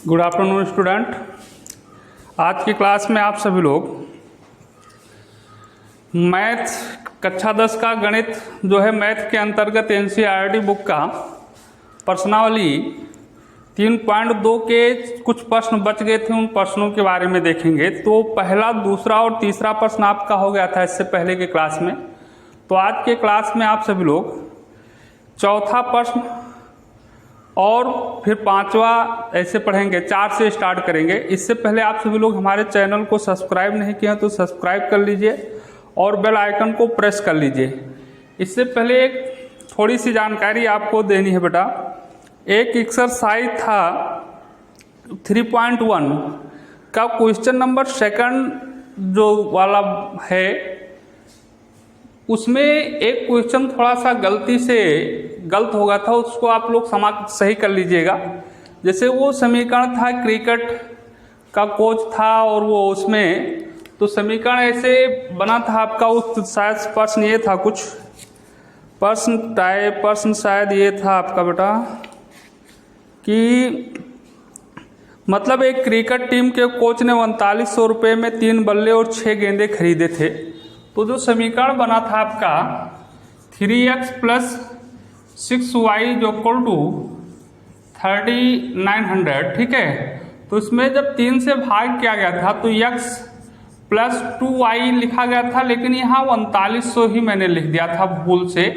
Good afternoon student. आज की class में आप सभी लोग मैथ कक्षा 10 का गणित जो है मैथ के अंतर्गत एनसीईआरटी बुक का प्रश्नावली 3.2 के कुछ प्रश्न बच गए थे, उन प्रश्नों के बारे में देखेंगे। तो पहला, दूसरा और तीसरा प्रश्न आपका हो गया था इससे पहले के क्लास में। तो आज के क्लास में आप सभी लोग चौथा प्रश्न और फिर पांचवा ऐसे पढ़ेंगे, 4 से स्टार्ट करेंगे। इससे पहले आप सभी लोग हमारे चैनल को सब्सक्राइब नहीं किया तो सब्सक्राइब कर लीजिए और बेल आइकन को प्रेस कर लीजिए। इससे पहले एक थोड़ी सी जानकारी आपको देनी है बेटा। एक एक्सरसाइज था 3.1 का क्वेश्चन नंबर सेकंड जो वाला है, उसमें एक क्वेश्चन थोड़ा सा गलती से गलत हो गया था, उसको आप लोग सही कर लीजिएगा। जैसे वो समीकरण था, क्रिकेट का कोच था और वो उसमें तो समीकरण ऐसे बना था आपका, उस शायद प्रश्न ये था, कुछ प्रश्न शायद ये था आपका बेटा कि मतलब एक क्रिकेट टीम के कोच ने 3900 रुपये में 3 बल्ले और 6 गेंदे खरीदे थे। तो जो समीकरण बना था आपका 3x + 6y = 3900, ठीक है। तो इसमें जब 3 से भाग किया गया था तो x + 2y लिखा गया था, लेकिन यहाँ 3900 ही मैंने लिख दिया था, भूल से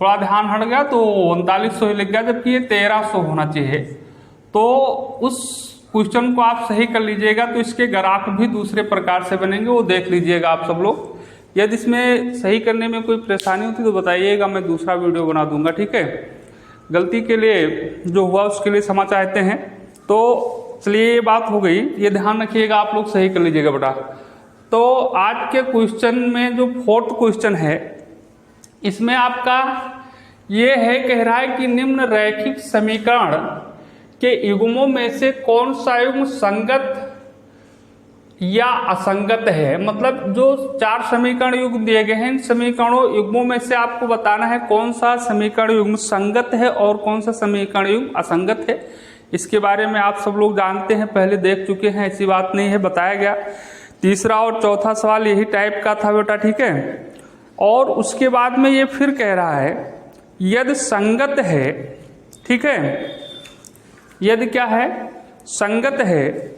थोड़ा ध्यान हट गया तो 3900 ही लिख गया, जबकि ये 1300 होना चाहिए। तो उस क्वेश्चन को आप सही कर लीजिएगा तो इसके ग्राफ भी दूसरे प्रकार से बनेंगे, वो देख लीजिएगा आप सब लोग। यदि इसमें सही करने में कोई परेशानी होती तो बताइएगा, मैं दूसरा वीडियो बना दूंगा, ठीक है। गलती के लिए जो हुआ उसके लिए क्षमा चाहते हैं। तो चलिए ये बात हो गई, ये ध्यान रखिएगा, आप लोग सही कर लीजिएगा बेटा। तो आज के क्वेश्चन में जो 4th क्वेश्चन है, इसमें आपका ये है, कह रहा है कि निम्न रैखिक समीकरण के युग्मों में से कौन सा युग्म संगत या असंगत है। मतलब जो 4 समीकरण युग्म दिए गए हैं, इन समीकरणों युग्मों में से आपको बताना है कौन सा समीकरण युग्म संगत है और कौन सा समीकरण युग्म असंगत है। इसके बारे में आप सब लोग जानते हैं, पहले देख चुके हैं, ऐसी बात नहीं है, बताया गया। तीसरा और चौथा सवाल यही टाइप का था बेटा, ठीक है। और उसके बाद में ये फिर कह रहा है यदि संगत है, ठीक है, यदि क्या है, संगत है,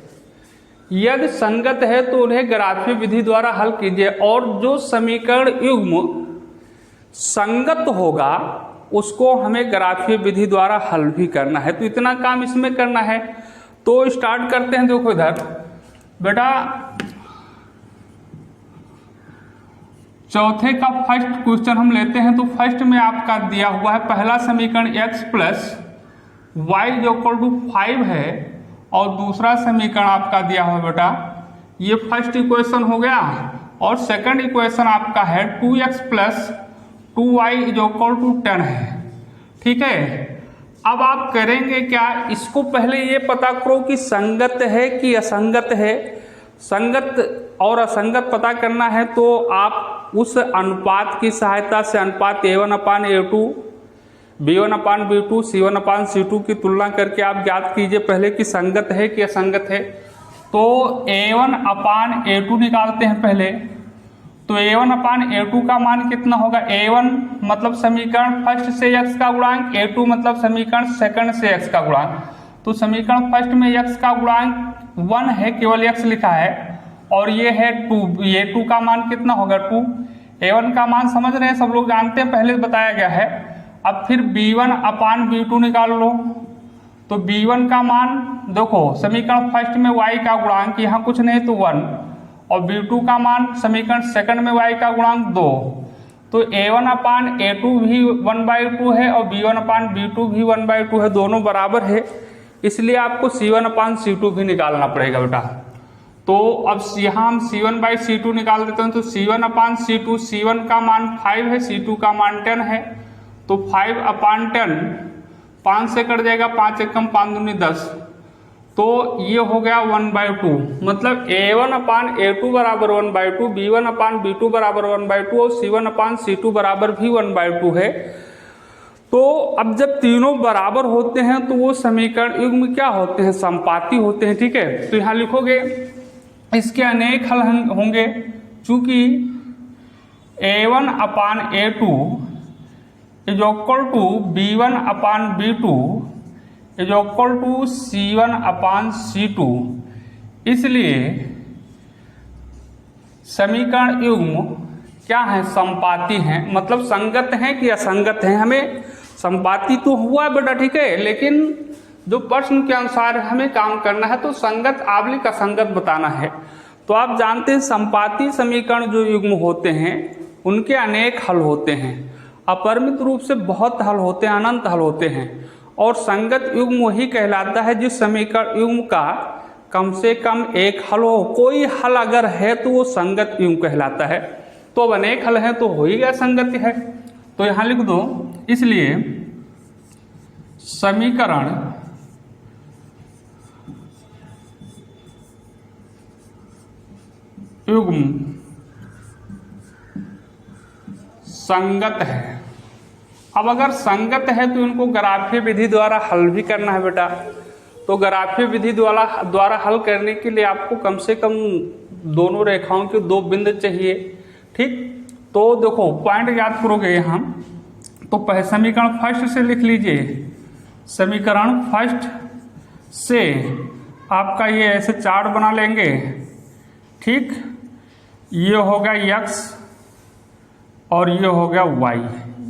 यदि संगत है तो उन्हें ग्राफीय विधि द्वारा हल कीजिए। और जो समीकरण युग्म संगत होगा उसको हमें ग्राफीय विधि द्वारा हल भी करना है। तो इतना काम इसमें करना है। तो स्टार्ट करते हैं। देखो इधर बेटा, चौथे का फर्स्ट क्वेश्चन हम लेते हैं। तो फर्स्ट में आपका दिया हुआ है पहला समीकरण x + y = 5 है और दूसरा समीकरण आपका दिया हुआ बेटा, ये फर्स्ट इक्वेशन हो गया। और सेकंड इक्वेशन आपका है 2x + 2y = 10 है, ठीक है। अब आप करेंगे क्या, इसको पहले ये पता करो कि संगत है कि असंगत है। संगत और असंगत पता करना है तो आप उस अनुपात की सहायता से अनुपात A1/A2, B1/B2, C1/C2 की तुलना करके आप ज्ञात कीजिए पहले कि संगत है कि असंगत है। तो A1/A2 निकालते हैं पहले। तो A1/A2 का मान कितना होगा, A1 मतलब समीकरण फर्स्ट से x का गुणांक, A2 मतलब समीकरण सेकंड से x का गुणांक। तो समीकरण फर्स्ट में x का गुणांक 1 है, केवल x लिखा है, और ये है 2, ये 2 का मान कितना होगा 2। A1 का मान समझ रहे हैं, सब लोग जानते हैं, पहले बताया गया है। अब फिर B1/B2 निकाल लो। तो B1 का मान देखो, समीकरण फर्स्ट में y का गुणांक यहाँ कुछ नहीं तो 1, और B2 का मान समीकरण सेकंड में y का गुणांक 2। तो A1/A2 भी 1/2 है और B1/B2 भी 1/2 है, दोनों बराबर है, इसलिए आपको C1/C2 भी निकालना पड़ेगा बेटा। तो अब यहाँ हम C1/C2 निकाल देते हैं। तो C1/C2, C1 का मान 5 है, C2 का मान 10 है। तो 5/10 5 से कट जाएगा, 5 एकम 5 दूनी 10। तो ये हो गया 1/2। मतलब A1/A2 बराबर 1/2, B1/B2 बराबर 1/2 और C1/C2 बराबर भी 1/2 है। तो अब जब तीनों बराबर होते हैं तो वो समीकरण युग्म क्या होते हैं, समपाती होते हैं। ठीक है, तो यहाँ लिखोगे इसके अनेक हल होंगे, चूंकि A1 upon A2 is equal to B1 upon B2 is equal to C1 upon C2, इसलिए समीकरण युग्म क्या है, समपाती हैं। मतलब संगत हैं कि असंगत हैं, हमें समपाती तो हुआ बेटा, ठीक है, लेकिन जो प्रश्न के अनुसार हमें काम करना है तो संगत आबलिक असंगत बताना है। तो आप जानते हैं समपाती समीकरण जो युग्म होते हैं उनके अनेक हल होते हैं, अपरिमित रूप से बहुत हल होते हैं, अनंत हल होते हैं। और संगत युग्म वही कहलाता है जिस समीकरण युग्म का कम से कम एक हल हो। कोई हल अगर है तो वो संगत युग्म कहलाता है। तो अब अनेक हल है तो हो ही गया संगति है, तो यहां लिख दो। इसलिए समीकरण युग्म संगत है। अब अगर संगत है तो इनको ग्राफीय विधि द्वारा हल भी करना है बेटा। तो ग्राफीय विधि द्वारा हल करने के लिए आपको कम से कम दोनों रेखाओं के दो बिंदु चाहिए। ठीक, तो देखो पॉइंट याद करोगे यहाँ, तो समीकरण फर्स्ट से लिख लीजिए। समीकरण फर्स्ट से आपका ये ऐसे चार्ट बना लेंगे। ठीक, ये हो गया x और ये हो गया y,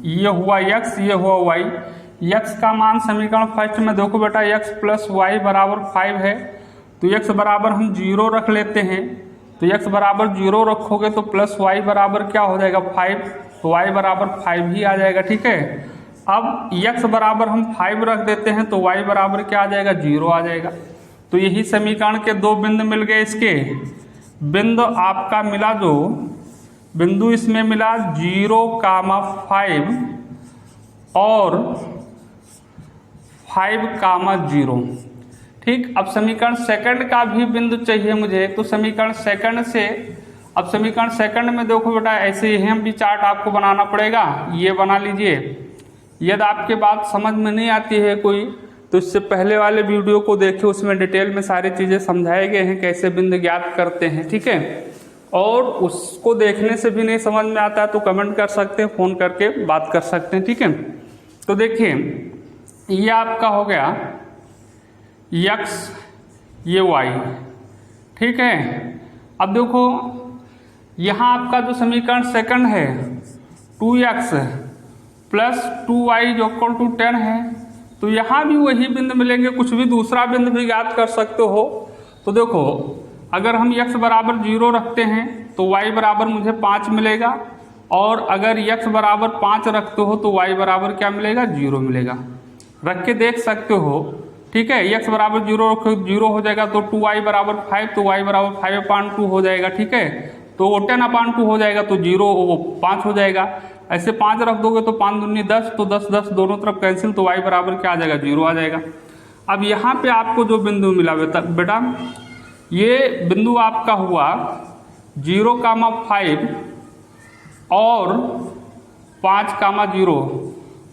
ये हुआ x, ये हुआ y। x का मान समीकरण फर्स्ट में देखो बेटा, x प्लस वाई बराबर 5 है, तो x बराबर हम 0 रख लेते हैं। तो x बराबर 0 रखोगे तो प्लस y बराबर क्या हो जाएगा 5, तो y बराबर 5 ही आ जाएगा। ठीक है, अब x बराबर हम 5 रख देते हैं तो y बराबर क्या आ जाएगा 0 आ जाएगा। तो यही समीकरण के दो बिंदु मिल गए। इसके बिंदु आपका मिला, जो बिंदु इसमें मिला 0,5 और 5,0। ठीक, अब समीकरण सेकंड का भी बिंदु चाहिए मुझे, तो समीकरण सेकंड से, अब समीकरण सेकंड में देखो बेटा ऐसे ही हम भी चार्ट आपको बनाना पड़ेगा। ये बना लीजिए। यदि आपके बात समझ में नहीं आती है कोई, तो इससे पहले वाले वीडियो को देखिए, उसमें डिटेल में सारी चीज़ें समझाए गए हैं कैसे बिंदु ज्ञात करते हैं। ठीक है, और उसको देखने से भी नहीं समझ में आता है तो कमेंट कर सकते हैं, फ़ोन करके बात कर सकते हैं। ठीक है, तो देखिए ये आपका हो गया x, ये y। ठीक है, अब देखो यहाँ आपका जो समीकरण सेकंड है 2x प्लस 2y जो इक्वल टू 10 है, तो यहाँ भी वही बिंदु मिलेंगे, कुछ भी दूसरा बिंदु भी ज्ञात कर सकते हो। तो देखो अगर हम x बराबर 0 रखते हैं तो y बराबर मुझे 5 मिलेगा, और अगर x बराबर 5 रखते हो तो y बराबर क्या मिलेगा 0 मिलेगा। रख के देख सकते हो। ठीक है, x बराबर 0 रखो 0 हो जाएगा, तो 2y बराबर 5, तो y बराबर 5/2 हो जाएगा। ठीक है, तो 10/2 हो जाएगा, तो 5 हो जाएगा। ऐसे 5 रख दोगे तो 5 दूनी 10, तो 10 10 दोनों तरफ कैंसिल, तो y बराबर क्या आ जाएगा 0 आ जाएगा। अब यहाँ पे आपको जो बिंदु मिला बेटा, ये बिंदु आपका हुआ 0,5 और 5,0।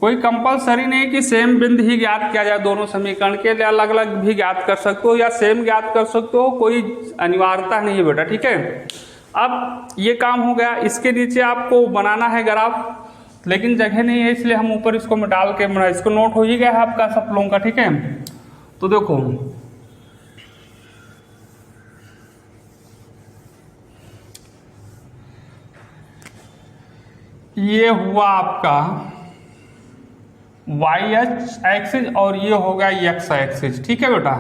कोई कंपलसरी नहीं कि सेम बिंदु ही ज्ञात किया जाए, दोनों समीकरण के लिए अलग अलग भी ज्ञात कर सकते हो या सेम ज्ञात कर सकते हो, कोई अनिवार्यता नहीं है बेटा। ठीक है, अब ये काम हो गया। इसके नीचे आपको बनाना है ग्राफ, लेकिन जगह नहीं है इसलिए हम ऊपर इसको डाल के बना, इसको नोट हो ही गया है आपका सब लोगों का। ठीक है, तो देखो ये हुआ आपका y एक्सिस और ये हो गया x एक्सिस। ठीक है बेटा,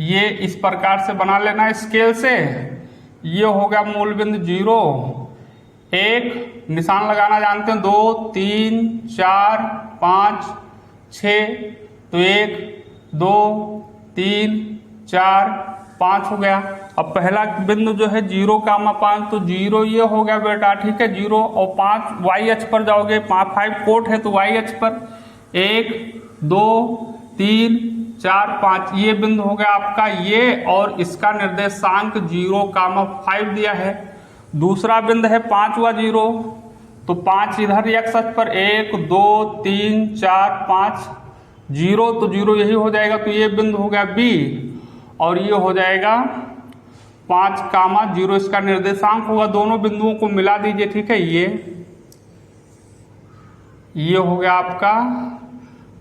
ये इस प्रकार से बना लेना स्केल से। ये हो गया मूल बिंदु 0, 1 निशान लगाना जानते हैं, 2 3 4 5 6, तो 1 2 3 4 5 हो गया। अब पहला बिंदु जो है 0,5, तो 0 ये हो गया बेटा। ठीक है, 0 और 5 y अक्ष पर जाओगे, 5 कोट है तो y अक्ष पर 1 2 3 4 5 ये बिंदु हो गया आपका ये, और इसका निर्देशांक 0,5 दिया है। दूसरा बिंदु है 5वां 0, तो 5 इधर एक्स अक्ष पर 1 2 3 4 5 0, तो 0 यही हो जाएगा, तो ये बिंदु हो गया बी और ये हो जाएगा 5, 0 इसका निर्देशांक होगा। दोनों बिंदुओं को मिला दीजिए, ठीक है। ये हो गया आपका,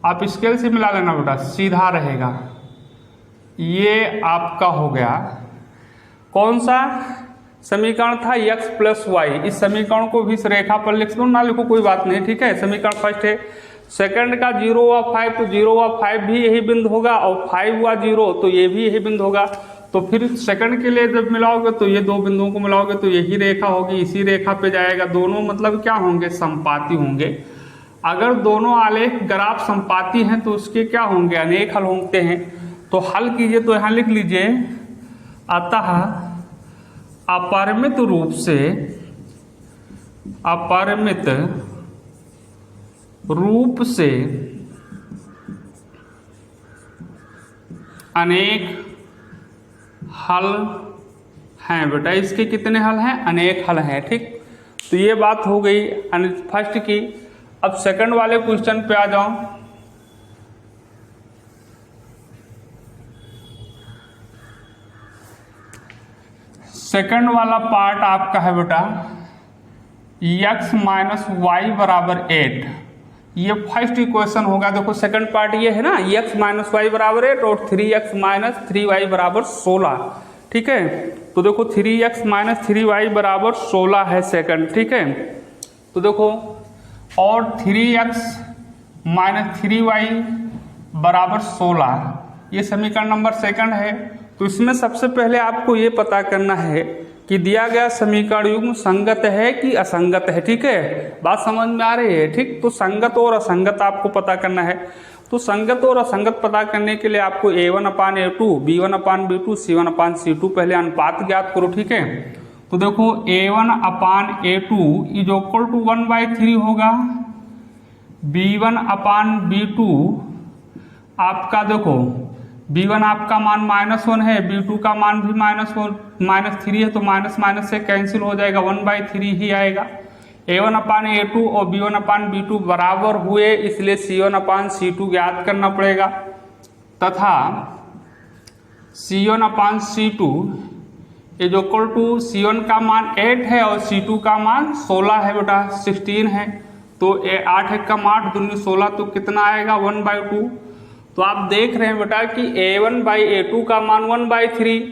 आप स्केल से मिला लेना बेटा, सीधा रहेगा। ये आपका हो गया कौन सा समीकरण था, x प्लस वाई। इस समीकरण को भी इस रेखा पर लिख दो, ना लिखो कोई बात नहीं, ठीक है। समीकरण फर्स्ट है। सेकंड का 0 हुआ 5, तो 0 हुआ 5 भी यही बिंदु होगा, और 5 हुआ 0 तो ये भी यही बिंदु होगा। तो फिर सेकंड के लिए जब मिलाओगे तो ये दो बिंदुओं को मिलाओगे तो यही रेखा होगी, इसी रेखा पे जाएगा। दोनों मतलब क्या होंगे, समपाती होंगे। अगर दोनों आलेख ग्राफ समपाती हैं तो उसके क्या होंगे, अनेक हल होते हैं। तो हल कीजिए, तो यहाँ लिख लीजिए, अतः अपरिमित रूप से अनेक हल हैं। बेटा इसके कितने हल हैं, अनेक हल हैं, ठीक। तो ये बात हो गई फर्स्ट की। अब सेकंड वाले क्वेश्चन पे आ जाओ। सेकंड वाला पार्ट आपका है बेटा x माइनस वाई बराबर 8। ये फर्स्ट इक्वेशन होगा। देखो सेकंड पार्ट ये है ना, x माइनस वाई बराबर 8 और 3x माइनस 3y बराबर 16, ठीक है। तो देखो 3x माइनस 3y बराबर 16 है सेकंड, ठीक है। तो देखो और 3x माइनस 3y बराबर 16, ये समीकरण नंबर सेकंड है। तो इसमें सबसे पहले आपको ये पता करना है कि दिया गया समीकरण युग्म संगत है कि असंगत है, ठीक है। बात समझ में आ रही है, ठीक। तो संगत और असंगत आपको पता करना है। तो संगत और असंगत पता करने के लिए आपको a1/a2, b1/b2, c1/c2 पहले अनुपात ज्ञात करो, ठीक है। तो देखो a1/a2 इज इक्वल टू 1/3 होगा, b1/b2 आपका देखो b1 आपका मान -1 है, b2 का मान भी -3 है, तो माइनस माइनस से कैंसिल हो जाएगा, 1/3 ही आएगा। a1/a2 और b1/b2 बराबर हुए, इसलिए c1/c2 ज्ञात करना पड़ेगा। तथा c1/c2 is equal to c1 का मान 8 है और c2 का मान 16 है बेटा, 16 है। तो 8 1 का 8 दूनी 16, तो कितना आएगा 1/2। तो आप देख रहे हैं बेटा कि a1/a2 का मान 1/3,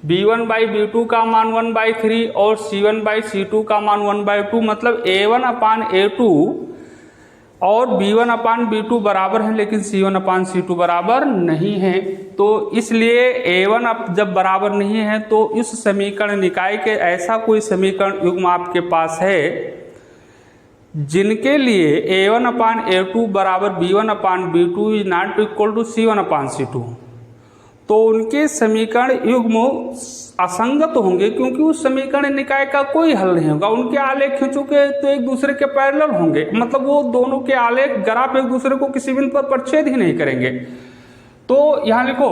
b1/b2 का मान 1/3 और c1/c2 का मान 1/2। मतलब a1/a2 और b1/b2 बराबर है, लेकिन c1/c2 बराबर नहीं है। तो इसलिए a1 जब बराबर नहीं है तो इस समीकरण निकाय के ऐसा कोई समीकरण युग्म आपके पास है जिनके लिए a1/a2 बराबर b1/b2 is not equal to c1/c2, तो उनके समीकरण युग्म असंगत होंगे, क्योंकि उस समीकरण निकाय का कोई हल नहीं होगा। उनके आलेख खींचोगे तो एक दूसरे के पैरेलल होंगे, मतलब वो दोनों के आलेख ग्राफ एक दूसरे को किसी बिंदु पर परिच्छेद ही नहीं करेंगे। तो यहां लिखो,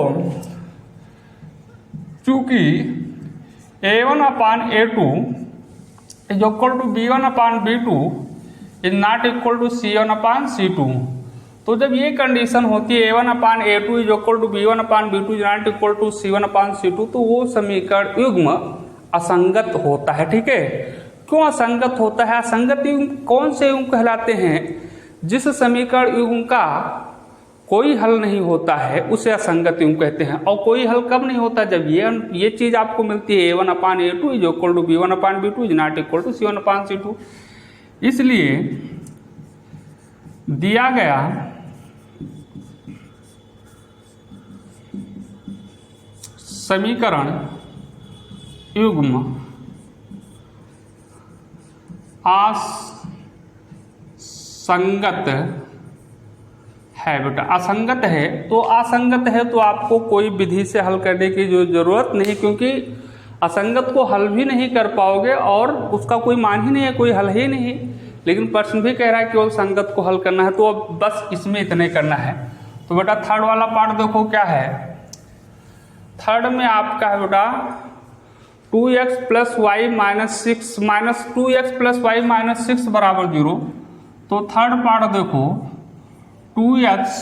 चूंकि a1/a2 is equal to b1/b2 is not equal to c1/c2, तो जब ये कंडीशन होती है a1/a2 is equal to b1/b2 is not equal to c1/c2, तो वो समीकरण युग्म असंगत होता है, ठीक है। क्यों असंगत होता है? असंगत युग्म कौन से युग्म कहलाते हैं? जिस समीकरण युग्म का कोई हल नहीं होता है उसे असंगत युग्म कहते हैं। और कोई हल कब नहीं होता? जब ये चीज आपको मिलती है a1/a2 is equal to b1/b2 is not equal to c1/c2। इसलिए दिया गया समीकरण युग्म असंगत है बेटा, असंगत है। तो असंगत है तो आपको कोई विधि से हल करने की जो जरूरत नहीं, क्योंकि असंगत को हल भी नहीं कर पाओगे और उसका कोई मान ही नहीं है, कोई हल ही नहीं। लेकिन प्रश्न भी कह रहा है केवल संगत को हल करना है, तो अब बस इसमें इतने करना है। तो बेटा थर्ड वाला पार्ट देखो क्या है। थर्ड में आपका है बेटा 2x plus Y minus 6 minus 2x plus Y minus 6 बराबर 0। तो थर्ड पार्ट देखो 2x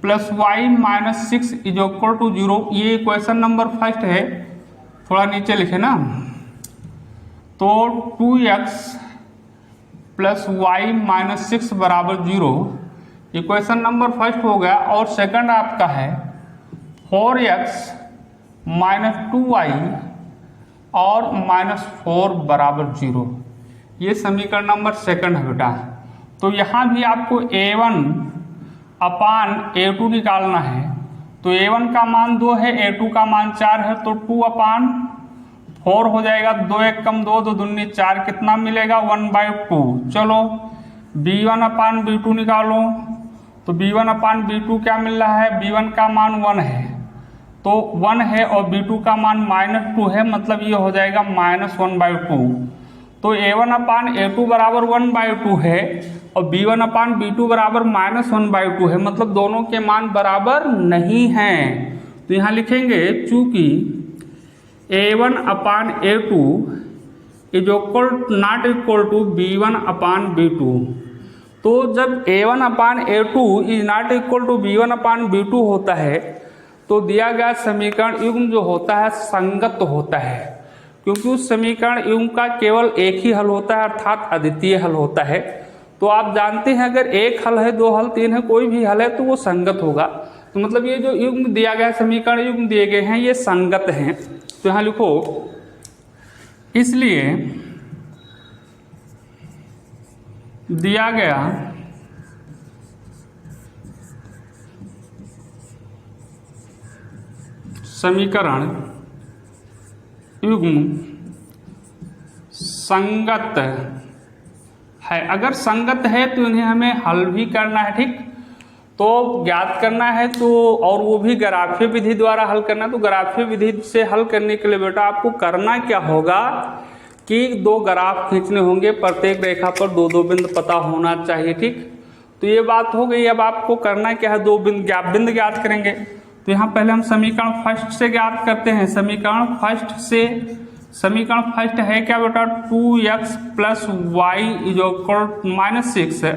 plus Y minus 6 is equal to 0। ये क्वेश्चन नंबर फर्स्ट है, थोड़ा नीचे लिखे ना। तो 2x प्लस वाई माइनस 6 बराबर 0, ये क्वेश्चन नंबर फर्स्ट हो गया। और सेकंड आपका है 4x माइनस 2y और माइनस 4 बराबर 0, ये समीकरण नंबर सेकंड है बेटा। तो यहाँ भी आपको a1 अपान a2 निकालना है। तो a1 का मान 2 है, a2 का मान 4 है, तो 2 अपान 4 हो जाएगा। 2 1 कम 2, 2 दूनी 4, कितना मिलेगा 1/2। चलो b1 अपान b2 निकालो। तो b1 अपान b2 क्या मिल रहा है, b1 का मान 1 है, तो 1 है, और b2 का मान -2 है, मतलब ये हो जाएगा -1/2। तो a1 अपान a2 बराबर 1/2 है और b1 अपान b2 बराबर -1/2 है, मतलब दोनों के मान बराबर नहीं हैं। तो यहाँ लिखेंगे चूंकि a1 upon a2 is not equal to b1 upon b2। तो जब a1 upon a2 is not equal to b1 upon b2 होता है तो दिया गया समीकरण युग्म जो होता है संगत होता है, क्योंकि उस समीकरण युग्म का केवल एक ही हल होता है, अर्थात अद्वितीय हल होता है। तो आप जानते हैं अगर एक हल है, दो हल, तीन है, कोई भी हल है तो वो संगत होगा। तो मतलब ये जो युग्म दिया गया है, समीकरण युग्म दिए गए हैं, ये संगत हैं। तो यहाँ लिखो इसलिए दिया गया समीकरण युग्म संगत है। अगर संगत है तो इन्हें हमें हल भी करना है, ठीक, तो ज्ञात करना है, तो और वो भी ग्राफीय विधि द्वारा हल करना है। तो ग्राफीय विधि से हल करने के लिए बेटा आपको करना क्या होगा कि 2 ग्राफ खींचने होंगे, प्रत्येक रेखा पर 2-2 बिंदु पता होना चाहिए, ठीक। तो ये बात हो गई। अब आपको करना क्या है, 2 बिंदु ज्ञात करेंगे। तो यहाँ पहले हम समीकरण फर्स्ट से ज्ञात करते हैं। समीकरण फर्स्ट है क्या बेटा, 2x plus Y is equal minus 6 है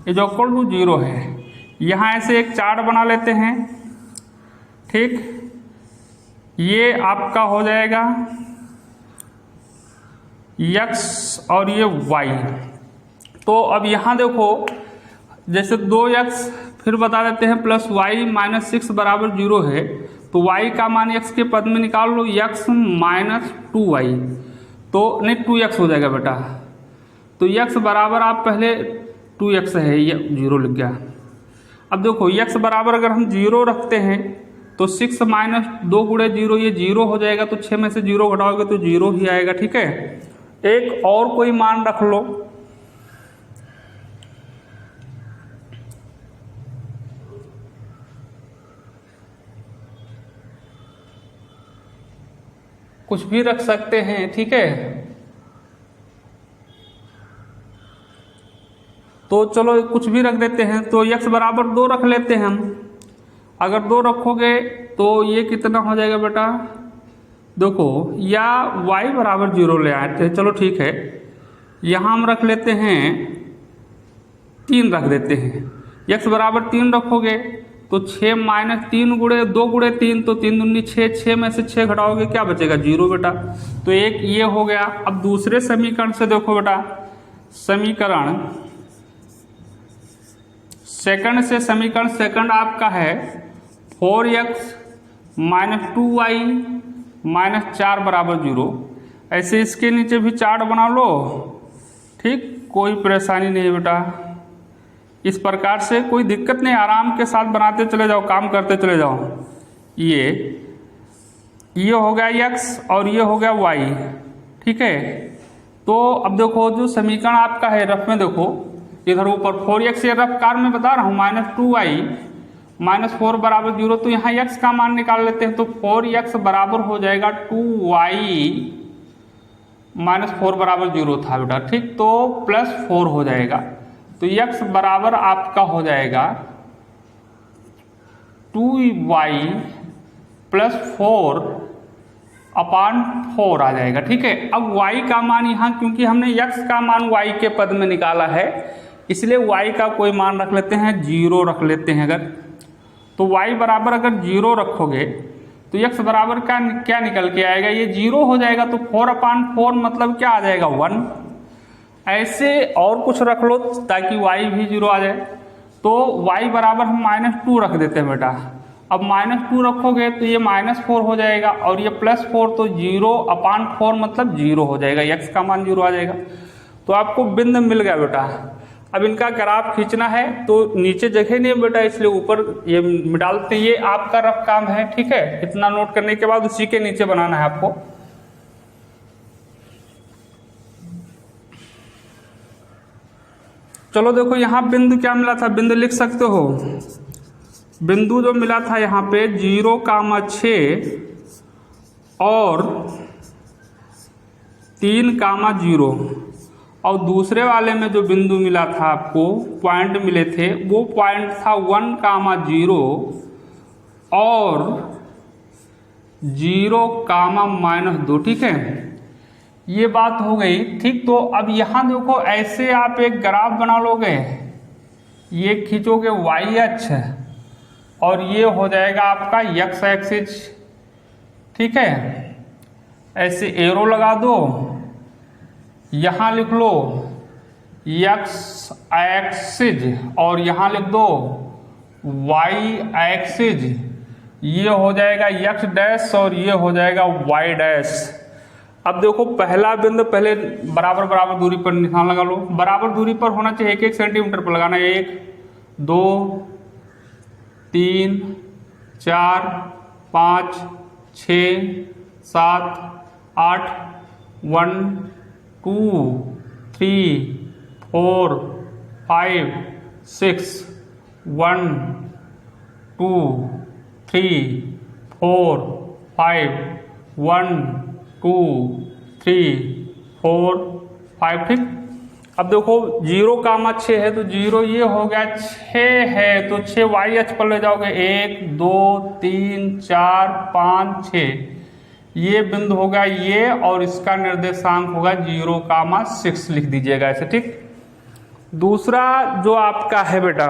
इज इक्वल टू 0 है। यहाँ ऐसे एक चार्ट बना लेते हैं, ठीक। ये आपका हो जाएगा x और ये y। तो अब यहाँ देखो जैसे 2x फिर बता देते हैं प्लस वाई माइनस 6 बराबर 0 है, तो y का मान x के पद में निकाल लो, x माइनस 2y, तो नहीं 2x हो जाएगा बेटा। तो x बराबर आप पहले 2x है, ये 0 लिख गया। अब देखो x बराबर अगर हम 0 रखते हैं तो 6 माइनस 2 गुणे 0, ये 0 हो जाएगा। तो 6 में से 0 घटाओगे तो 0 ही आएगा, ठीक है। एक और कोई मान रख लो, कुछ भी रख सकते हैं, ठीक है। तो चलो कुछ भी रख देते हैं। तो x बराबर 2 रख लेते हैं हम। अगर 2 रखोगे तो ये कितना हो जाएगा बेटा, देखो, या y बराबर 0 ले आए थे, चलो ठीक है। यहाँ हम रख लेते हैं 3 रख देते हैं। x बराबर 3 रखोगे तो 6 माइनस 3 गुणे 2 गुणे 3, तो 3 दूनी 6, 6 में से 6 घटाओगे क्या बचेगा, 0 बेटा। तो एक ये हो गया। अब दूसरे समीकरण से देखो बेटा, समीकरण सेकंड आपका है 4x माइनस 2y माइनस 4 बराबर 0। ऐसे इसके नीचे भी चार्ट बना लो, ठीक, कोई परेशानी नहीं बेटा। इस प्रकार से कोई दिक्कत नहीं, आराम के साथ बनाते चले जाओ, काम करते चले जाओ। ये हो गया x और ये हो गया y, ठीक है। तो अब देखो जो समीकरण आपका है रफ में देखो, इधर ऊपर 4x, ये रफ कार में बता रहा हूँ, माइनस 2y माइनस 4 बराबर 0। तो यहाँ x का मान निकाल लेते हैं। तो 4x बराबर हो जाएगा 2y माइनस 4 बराबर 0 था बेटा, ठीक। तो प्लस 4 हो जाएगा। तो x बराबर आपका हो जाएगा 2y प्लस 4 अपान 4 आ जाएगा। ठीक है, अब y का मान यहाँ क्योंकि हमने x का मान y के पद में निकाला है इसलिए y का कोई मान रख लेते हैं 0 रख लेते हैं। अगर तो y बराबर अगर 0 रखोगे तो x बराबर क्या निकल के आएगा, ये 0 हो जाएगा। तो 4/4 मतलब क्या आ जाएगा 1। ऐसे और कुछ रख लो ताकि y भी 0 आ जाए। तो y बराबर हम -2 रख देते हैं बेटा। अब -2 रखोगे तो ये -4 हो जाएगा और ये +4 तो 0/4 मतलब 0 हो जाएगा, x का मान 0 आ जाएगा। तो आपको बिंदु मिल गया बेटा। अब इनका ग्राफ खींचना है तो नीचे जगह नहीं है बेटा इसलिए ऊपर ये डालते हैं, ये आपका रफ काम है। ठीक है, इतना नोट करने के बाद उसी के नीचे बनाना है आपको। चलो देखो यहाँ बिंदु क्या मिला था, बिंदु लिख सकते हो। बिंदु जो मिला था यहाँ पे 0,6 और 3,0 और दूसरे वाले में जो बिंदु मिला था आपको पॉइंट मिले थे वो पॉइंट था 1,0 और 0,-2। ठीक है, ये बात हो गई। ठीक, तो अब यहाँ देखो ऐसे आप एक ग्राफ बना लोगे, ये खींचोगे y अक्ष और ये हो जाएगा आपका x एक्सिस। ठीक है, ऐसे एरो लगा दो, यहाँ लिख लो x एक्सिस और यहाँ लिख दो y एक्सिस। ये हो जाएगा x डैश और ये हो जाएगा y डैश। अब देखो पहला बिंदु पहले बराबर बराबर दूरी पर निशान लगा लो। बराबर दूरी पर होना चाहिए, 1-1 सेंटीमीटर पर लगाना है। 1 2 3 4 5 6 7 8 1 2 3 4 5 6 1 2 3 4 5 1 2 3 4 5। ठीक, अब देखो 0,6 है तो 0 ये हो गया, 6 है तो 6 y अक्ष पर ले जाओगे। 1 2 3 4 5 6 ये बिंदु होगा ये और इसका निर्देशांक होगा 0,6 लिख दीजिएगा ऐसे। ठीक, दूसरा जो आपका है बेटा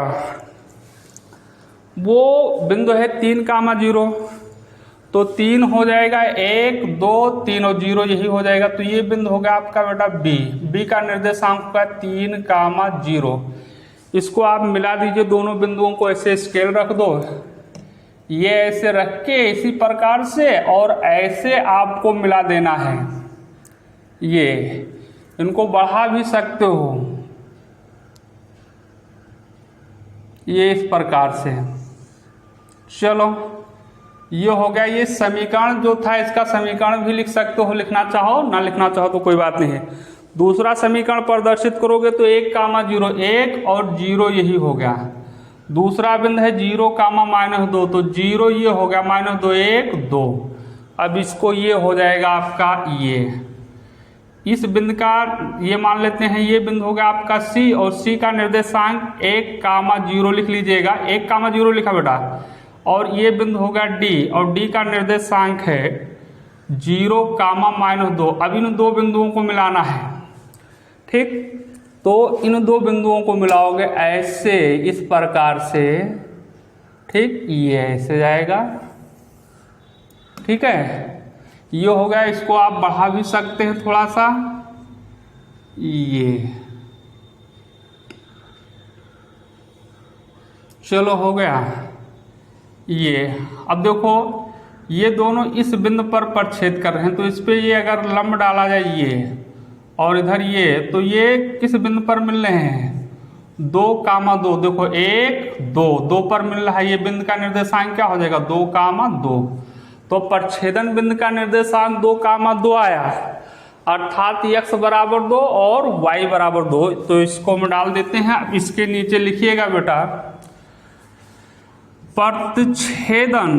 वो बिंदु है 3,0 तो 3 हो जाएगा 1 2 3 और 0 यही हो जाएगा। तो ये बिंदु होगा आपका बेटा बी का निर्देशांक होगा 3,0। इसको आप मिला दीजिए, दोनों बिंदुओं को ऐसे स्केल रख दो, ये ऐसे रख के इसी प्रकार से और ऐसे आपको मिला देना है। ये इनको बढ़ा भी सकते हो, ये इस प्रकार से। चलो ये हो गया। ये समीकरण जो था इसका समीकरण भी लिख सकते हो, लिखना चाहो ना लिखना चाहो तो कोई बात नहीं है। दूसरा समीकरण प्रदर्शित करोगे तो 1,0 1 और 0 यही हो गया। दूसरा बिंदु है 0,-2 तो 0 ये हो गया, -2 1 2। अब इसको ये हो जाएगा आपका ये, इस बिंदु का ये मान लेते हैं, ये बिंदु हो गया आपका C और C का निर्देशांक 1,0 लिख लीजिएगा। 1,0 लिखा बेटा। और ये बिंदु होगा D और D का निर्देशांक है 0,-2। अब इन दो बिंदुओं को मिलाना है। ठीक, तो इन दो बिंदुओं को मिलाओगे ऐसे इस प्रकार से। ठीक, ये ऐसे जाएगा। ठीक है, ये हो गया। इसको आप बढ़ा भी सकते हैं थोड़ा सा, ये चलो हो गया ये। अब देखो ये दोनों इस बिंदु पर प्रच्छेद कर रहे हैं तो इस पे ये अगर लंब डाला जाए ये और इधर ये, तो ये किस बिंदु पर मिल रहे हैं 2,2। देखो 1 2 2 पर मिल रहा है। ये बिंदु का निर्देशांक क्या हो जाएगा 2,2। तो प्रच्छेदन बिंदु का निर्देशांक 2,2 आया, अर्थात x बराबर 2 और y बराबर 2। तो इसको हम डाल देते हैं। अब इसके नीचे लिखिएगा बेटा प्रतिच्छेदन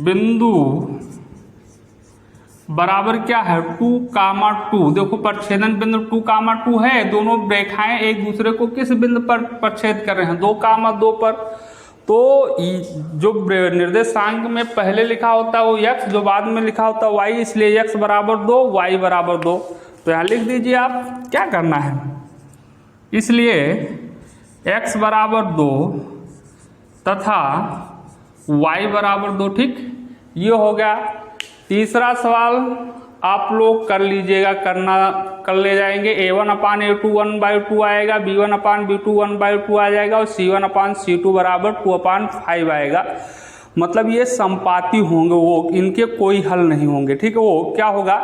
बिंदु बराबर क्या है 2,2। देखो प्रच्छेदन बिंदु 2,2 है, दोनों रेखाएं एक दूसरे को किस बिंदु पर प्रच्छेद कर रहे हैं 2,2 पर। तो जो निर्देशांक में पहले लिखा होता है वो x, जो बाद में लिखा होता है y, इसलिए x बराबर 2, y बराबर 2। तो यहाँ लिख दीजिए आप क्या करना है। इसलिए x बराबर 2 तथा y बराबर 2, ठीक, ये हो गया। तीसरा सवाल आप लोग कर लीजिएगा, कर ले जाएंगे। a1/a2 1/2 आएगा, b1/b2 1/2 आ जाएगा और c1/c2 बराबर 2/5 आएगा। मतलब ये संपाती होंगे, वो इनके कोई हल नहीं होंगे, ठीक है। वो क्या होगा,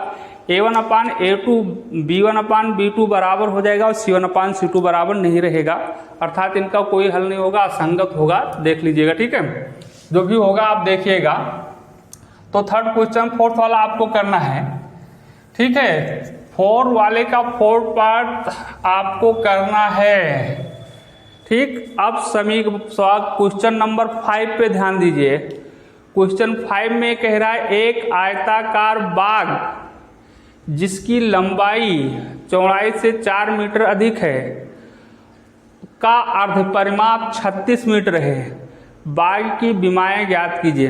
a1/a2 b1/b2 बराबर हो जाएगा और c1/c2 बराबर नहीं रहेगा, अर्थात इनका कोई हल नहीं होगा, असंगत होगा। देख लीजिएगा, ठीक है, जो भी होगा आप देखिएगा। तो थर्ड क्वेश्चन, फोर्थ वाला आपको करना है, ठीक है। 4 वाले का 4th पार्ट आपको करना है, ठीक। अब क्वेश्चन नंबर 5 पे ध्यान दीजिए। क्वेश्चन 5 में कह रहा है एक आयताकार बाग जिसकी लंबाई चौड़ाई से 4 मीटर अधिक है का अर्ध परिमाप 36 मीटर है, बाग की विमाएं ज्ञात कीजिए।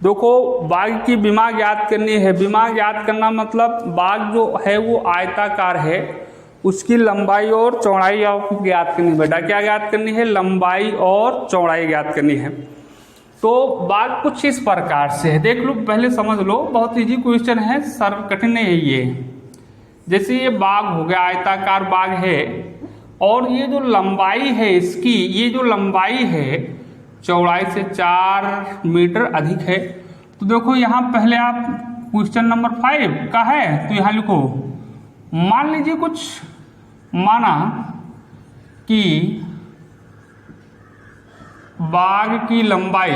देखो, बाग की विमा ज्ञात करनी है। विमा ज्ञात करना मतलब बाग जो है वो आयताकार है, उसकी लंबाई और चौड़ाई आपको ज्ञात करनी है। बेटा क्या ज्ञात करनी है, लंबाई और चौड़ाई ज्ञात करनी है। तो बाग कुछ इस प्रकार से है, देख लो, पहले समझ लो, बहुत इजी क्वेश्चन है, सर कठिन नहीं है ये। जैसे ये बाग हो गया, आयताकार बाग है, और ये जो लंबाई है इसकी, ये जो लंबाई है चौड़ाई से 4 मीटर अधिक है। तो देखो यहाँ पहले आप क्वेश्चन नंबर 5 का है, तो यहाँ लिखो, मान लीजिए कुछ माना कि बाग की लंबाई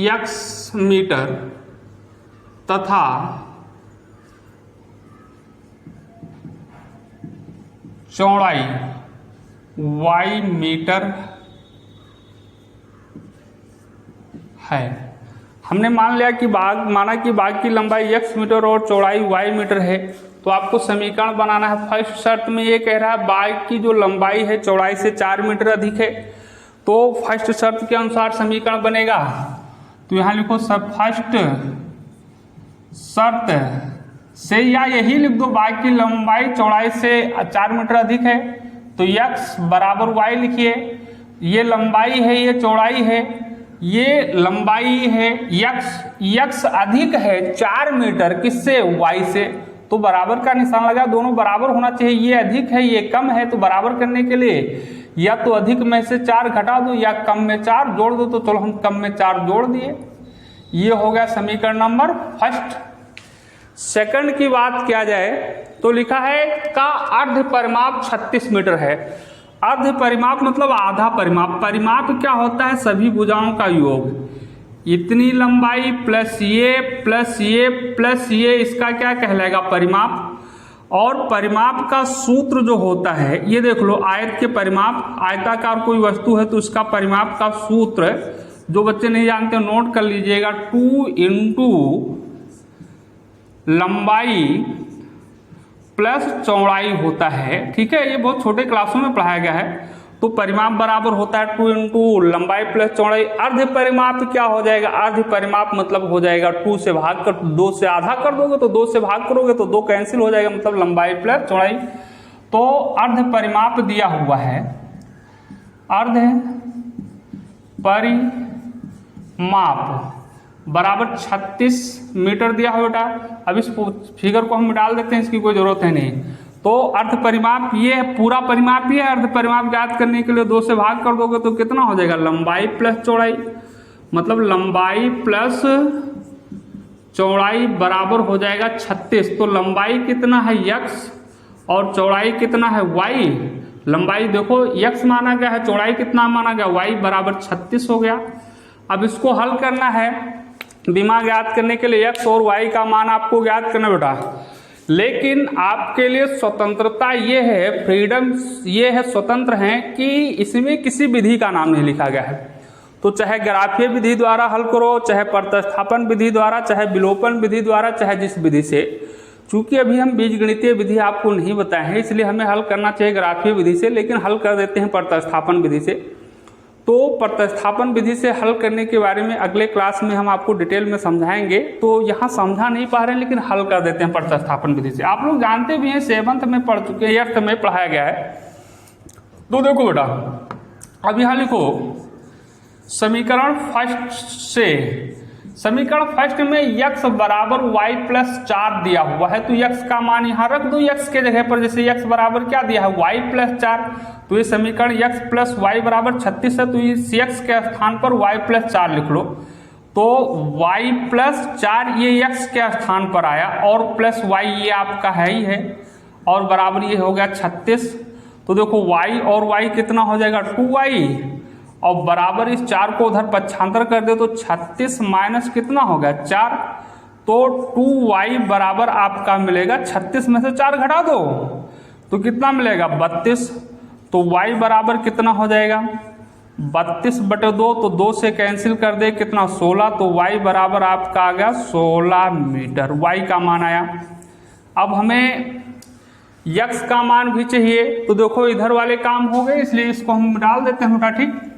x मीटर तथा चौड़ाई y मीटर है। हमने मान लिया कि माना कि बाग की लंबाई x मीटर और चौड़ाई y मीटर है। तो आपको समीकरण बनाना है। फर्स्ट शर्त में ये कह रहा है बाग की जो लंबाई है चौड़ाई से 4 मीटर अधिक है, तो फर्स्ट शर्त के अनुसार समीकरण बनेगा। तो यहाँ लिखो सब फर्स्ट शर्त से, या यही लिख दो, बाग की लंबाई चौड़ाई से 4 मीटर अधिक है, तो x बराबर y लिखिए। ये लंबाई है, ये चौड़ाई है, ये लंबाई है, x अधिक है 4 मीटर किससे, y से, तो बराबर का निशान लगा, दोनों बराबर होना चाहिए। ये अधिक है, ये कम है, तो बराबर करने के लिए या तो अधिक में से 4 घटा दो या कम में 4 जोड़ दो। तो चलो हम कम में 4 जोड़ दिए। ये हो गया समीकरण नंबर फर्स्ट। सेकंड की बात किया जाए तो लिखा है का अर्ध परिमाप 36 मीटर है। अर्ध परिमाप मतलब आधा परिमाप। परिमाप क्या होता है, सभी भुजाओं का योग, इतनी लंबाई प्लस ये प्लस ये प्लस ये, इसका क्या कहलाएगा, परिमाप। और परिमाप का सूत्र जो होता है, ये देख लो, आयत के परिमाप, आयताकार कोई वस्तु है तो उसका परिमाप का सूत्र, जो बच्चे नहीं जानते नोट कर लीजिएगा, 2 इंटू लंबाई प्लस चौड़ाई होता है। ठीक है, ये बहुत छोटे क्लासों में पढ़ाया गया है। तो परिमाप बराबर होता है 2 इंटू लंबाई प्लस चौड़ाई। अर्ध परिमाप क्या हो जाएगा, अर्ध परिमाप मतलब हो जाएगा 2 से भाग कर, 2 से आधा कर दोगे तो 2 से भाग करोगे तो 2 कैंसिल हो जाएगा, मतलब लंबाई प्लस चौड़ाई। तो अर्ध परिमाप दिया हुआ है, अर्ध परिमाप बराबर 36 मीटर दिया हुआ बेटा। अब इस फिगर को हम डाल देते हैं, इसकी कोई जरूरत है नहीं। तो अर्ध परिमाप ये पूरा परिमाप ही है। अर्ध परिमाप ज्ञात करने के लिए 2 से भाग कर दोगे तो कितना हो जाएगा, लंबाई प्लस चौड़ाई, मतलब लंबाई प्लस चौड़ाई बराबर हो जाएगा 36। तो लंबाई कितना है x और चौड़ाई कितना है y। लंबाई देखो x माना गया है, चौड़ाई कितना माना गया, y बराबर 36 हो गया। अब इसको हल करना है, विमा ज्ञात करने के लिए x और y का मान आपको ज्ञात करना बेटा। लेकिन आपके लिए स्वतंत्रता ये है, फ्रीडम ये है, स्वतंत्र हैं कि इसमें किसी विधि का नाम नहीं लिखा गया है। तो चाहे ग्राफीय विधि द्वारा हल करो, चाहे प्रतिस्थापन विधि द्वारा, चाहे विलोपन विधि द्वारा, चाहे जिस विधि से, चूंकि अभी हम बीजगणितीय विधि आपको नहीं बताए हैं, इसलिए हमें हल करना चाहिए ग्राफीय विधि से, लेकिन हल कर देते हैं प्रतिस्थापन विधि से। तो प्रतिस्थापन विधि से हल करने के बारे में अगले क्लास में हम आपको डिटेल में समझाएंगे, तो यहाँ समझा नहीं पा रहे हैं लेकिन हल कर देते हैं प्रतिस्थापन विधि से। आप लोग जानते भी हैं, 7th में पढ़ चुके हैं, 8th में पढ़ाया गया है। तो देखो बेटा, अब यहाँ लिखो समीकरण फर्स्ट में x बराबर y प्लस 4 दिया हुआ है, तो x का मान यहाँ रख दो x के जगह पर। जैसे x बराबर क्या दिया है, y प्लस 4, तो ये समीकरण x प्लस वाई बराबर 36 है, तो इस x के स्थान पर y प्लस 4 लिख लो। तो y प्लस 4 ये x के स्थान पर आया, और प्लस y ये आपका है ही है, और बराबर ये हो गया 36। तो देखो y और y कितना हो जाएगा, 2y, और बराबर इस 4 को उधर पक्षांतर कर दे तो 36 माइनस कितना हो गया 4, तो 2y बराबर आपका मिलेगा 36 में से 4 घटा दो तो कितना मिलेगा 32। तो y बराबर कितना हो जाएगा 32/2, तो 2 से कैंसिल कर दे कितना 16, तो y बराबर आपका आ गया 16 मीटर, y का मान आया। अब हमें x का मान भी चाहिए, तो देखो इधर वाले काम हो गए, इसलिए इसको हम डाल देते हैं बेटा, ठीक।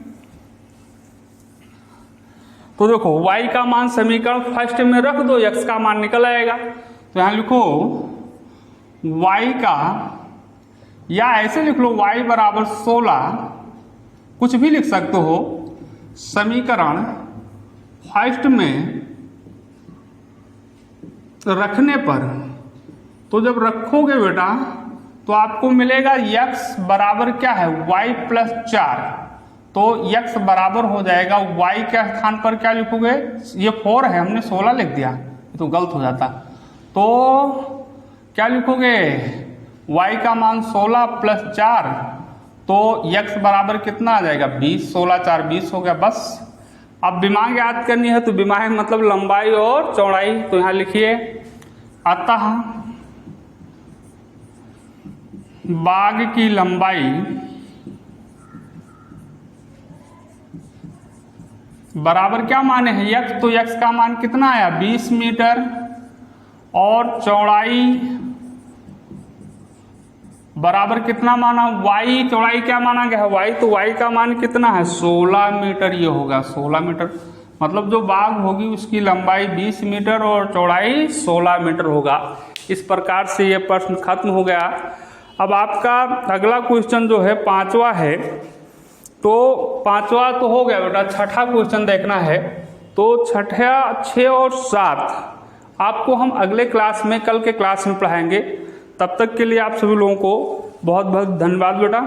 तो देखो y का मान समीकरण फर्स्ट में रख दो, x का मान निकल आएगा। तो यहाँ लिखो y का, या ऐसे लिख लो y बराबर 16, कुछ भी लिख सकते हो, समीकरण फर्स्ट में रखने पर। तो जब रखोगे बेटा तो आपको मिलेगा x बराबर क्या है y प्लस 4, तो x बराबर हो जाएगा y के स्थान पर क्या लिखोगे, ये 4 है, हमने 16 लिख दिया, ये तो गलत हो जाता। तो क्या लिखोगे y का मान 16 प्लस 4, तो x बराबर कितना आ जाएगा 20, 16 4 20 हो गया बस। अब विमाग याद करनी है, तो विमाग मतलब लंबाई और चौड़ाई, तो यहाँ लिखिए अतः बाग की लंबाई बराबर क्या माने हैं x, तो x का मान कितना आया 20 मीटर, और चौड़ाई बराबर कितना माना y, चौड़ाई क्या माना गया है y, तो y का मान कितना है 16 मीटर, ये होगा 16 मीटर। मतलब जो बाग होगी उसकी लंबाई 20 मीटर और चौड़ाई 16 मीटर होगा। इस प्रकार से ये प्रश्न खत्म हो गया। अब आपका अगला क्वेश्चन जो है 5वां है, तो 5वां तो हो गया बेटा, 6ठा क्वेश्चन देखना है। तो 6 और 7 आपको हम अगले क्लास में, कल के क्लास में पढ़ाएंगे। तब तक के लिए आप सभी लोगों को बहुत बहुत धन्यवाद बेटा।